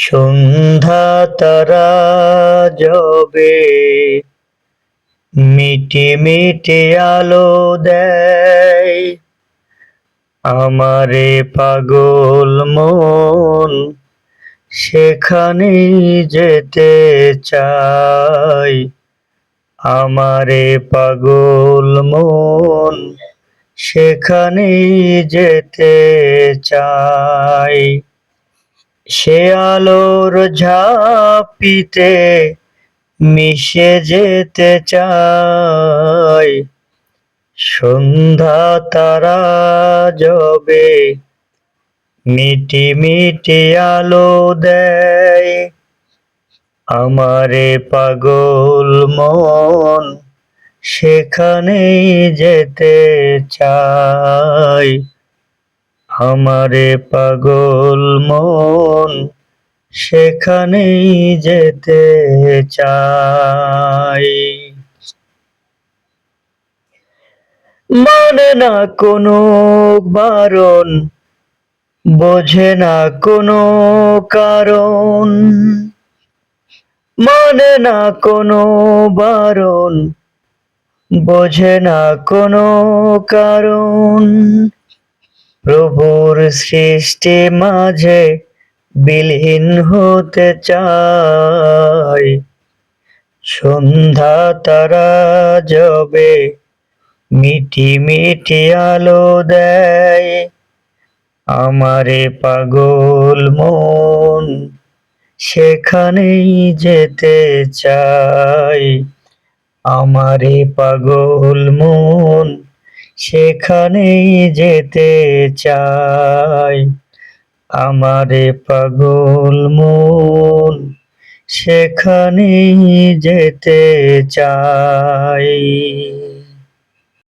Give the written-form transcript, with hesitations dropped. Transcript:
সন্ধ্যা তারা যবে মিটি মিটি আলো দেয়, আমারে পাগল মন সেখানেই যেতে চাই। আমারে পাগল মন সেখানেই যেতে চাই। সে আলোর ঝাঁপিতে মিশে যেতে চাই। সন্ধ্যা তারা যবে মিটি মিটি আলো দেয়, আমারে পাগল মন সেখানেই যেতে চাই। আমারে পাগল মন সেখানেই যেতে চাই। মানে না কোনো বারণ, বোঝে না কোনো কারণ। মানে না কোনো বারণ, বোঝে না কোনো কারণ। প্রভুর সৃষ্টি মাঝে বিলীন হতে চাই। সন্ধ্যা তারা যবে মিটি মিটি আলো দেয়, আমারে পাগল মন সেখানেই যেতে চাই। আমারে পাগল মন সেখানেই যেতে চাই। আমারে পাগল মন সেখানেই যেতে চাই।